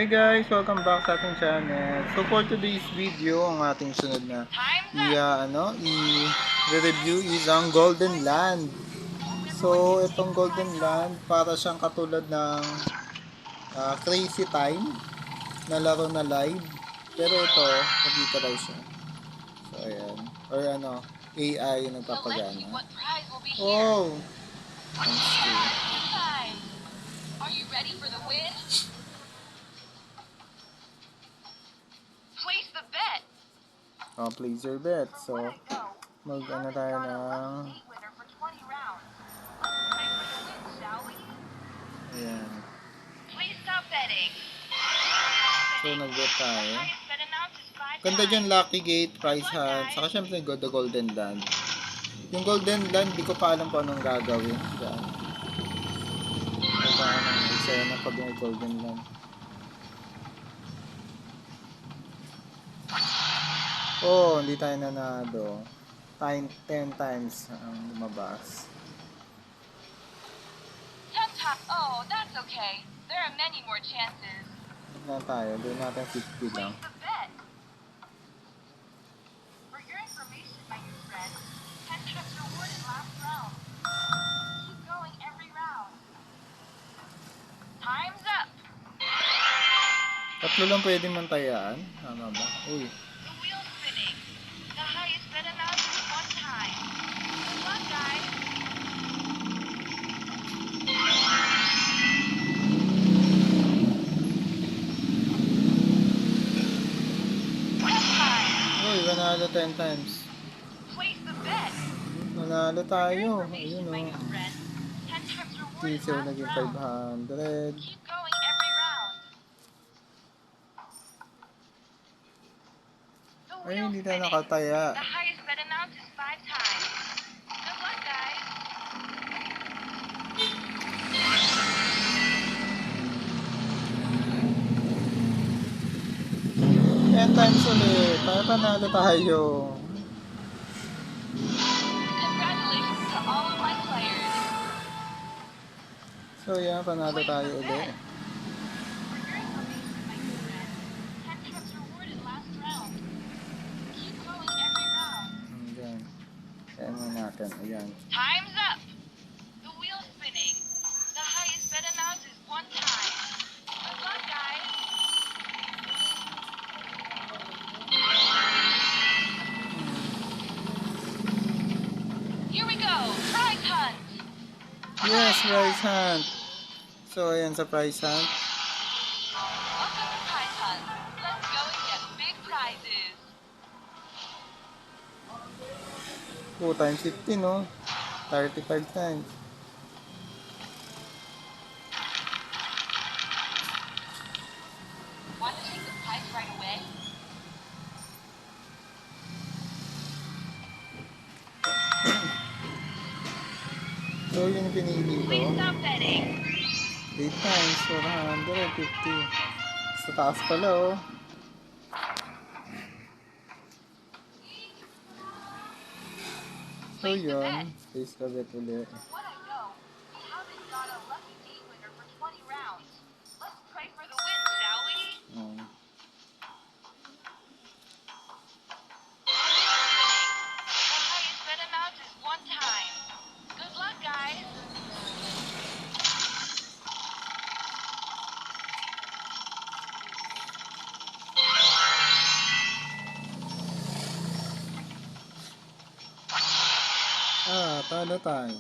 Hi guys! Welcome back sa ating channel. So for today's video, ang ating sunod na i-review is ang Golden Land. So itong Golden Land, para siyang katulad ng Crazy Time na laro na live. Pero ito, nagkita daw siya. So ayan. Or AI yung nagpapagana. Oh! Thanks to. Are you ready for the win? Place the bet. Place your bet. So, mag-ano tayo ng... Ayan. Please stop betting. So, nag-bet tayo. Ganda dyan, Lucky Gate, Prize Hunt, saka syempre The Golden Land. Yung Golden Land, di ko pa alam kung anong gagawin. Diyan. Diba, anong eksena pag yung Golden Land. Oh, hindi tayo nanado. 10 times ang lumabas. Oh, that's okay. There are many more chances. Tignan tayo. Doon natin 50 lang. Place the bet. For your information, my new friend, 10 trips rewarded last round. Keep going every round. Time's up. Tatlo lang pwede mantayaan. Tama ba? Uy. The wheel's spinning. The highest bet amount is one time. Good luck, guys. Uy, manalo 10 times. Place the bet. Manalo tayo. For your Ayun information, my o. new friend, 10 trips rewarded Teaser last naging round. 500. Keep going every round. The Ay, wheel's hindi na spinning. nakataya. The highest bet amount is 5 times. Good luck, guys. Ten times ulit. Para panalo tayo. Congratulations to all of my players. So, yan. Panalo tayo ulit. For your information, my new friend, 10 trips rewarded last round. Keep going every round. Ayan. Ayan mo natin. Ayan. Time's up. The wheel's spinning. The highest bet amount is 1 time. Good luck, guys. Here we go. Prize hunt. Yes, Prize Hunt. So, ayan sa Prize Hunt. Welcome to Prize Hunt. Let's go and get big prizes. 2 times 50, no? 35 times. Want to take the prize right away? So, yun yung pinili ko. Please stop betting. 8 times 450. Sa taas pala, oh. So, yun. Place the bet ulit. What I know, we haven't got a lucky day winner for 20 rounds. Let's pray for the win, shall we? Oh. The highest bet amount is 1 time. Good luck, guys. Talo tayo.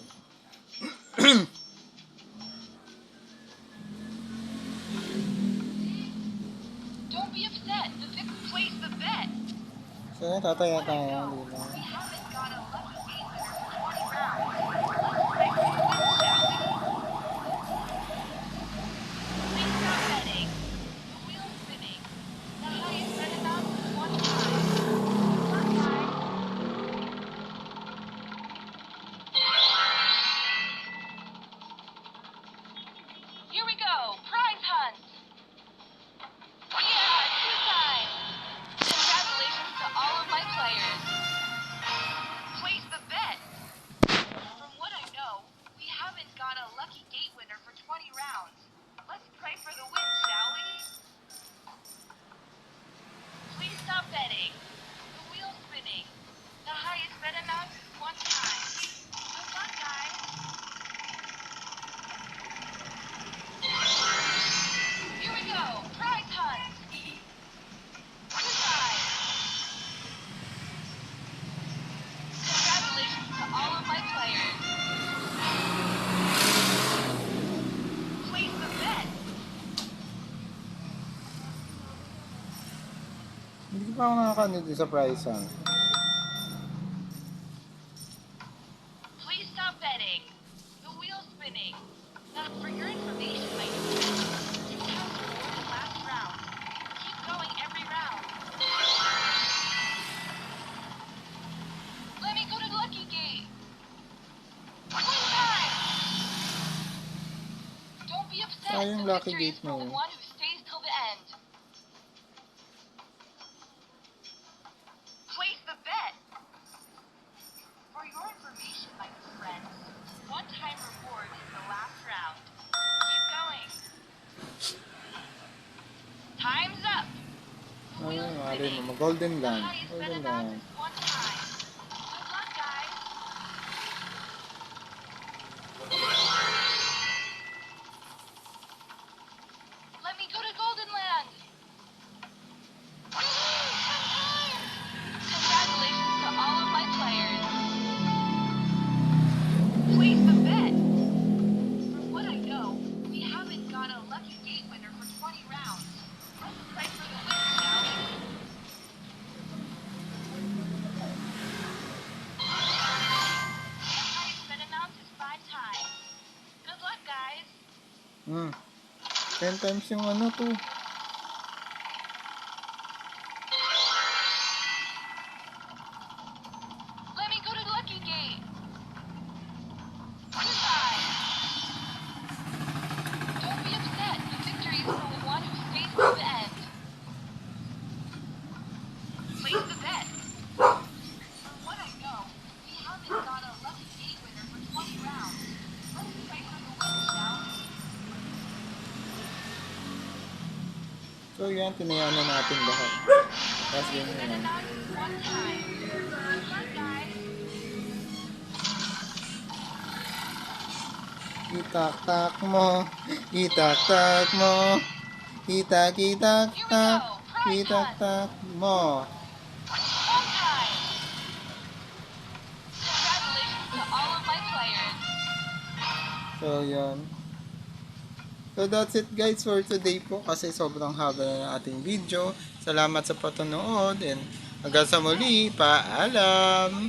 Don't be upset. The victor placed the bet. So, tataya tayo. Hindi na. We haven't got a lucky day winner for 20 rounds. Let's pray for the win, shall we? Please stop betting. The wheel's spinning. The highest bet amount is 1 time. Good luck, guys. Here we go. Prize hunt. Yeah, 2 times. Congratulations to all of my players. Place the Parang nakakano din sa price ah. Please stop betting. The wheel's spinning. Now, for your information, my new friend, you have scored the last round. Keep going every round. Let me go to the lucky gate. One time. Don't be upset. Sayang The lucky victory is gate for na the yun. one who stays till the end. Place the bet. For your information, my new friend, one-time reward is the last round. Keep going. Time's up. The Ay, wheel's mali spinning. mo. Golden The Land. highest bet Golden amount Land. is one time. Good luck, guys. Let me go to Golden Land. Congratulations to all of my players. Place the bet. From what I know, we haven't got a lucky gate winner for 20 rounds. Let's play for the win, shall we? The highest bet amount is 5 times. Good luck, guys. 10 times yung ano to. Let me go to the lucky gate. Goodbye. Don't be upset. The victory is for the one who stays to the end. Place the bet. From what I know, we haven't got a lucky gate winner for 20 rounds. Let's play for the win, shall we? So yan, tinayaan na natin lahat. Tapos Highest ganyan bet yan. amount is one time. Good luck, guys. Itak-tak mo. Itak-tak mo. Itak-itak-tak. Itak-tak mo. One time. Congratulations to all of my players. So yan. So that's it guys for today po kasi sobrang haba na ng ating video. Salamat sa patunood and hanggang sa muli, paalam!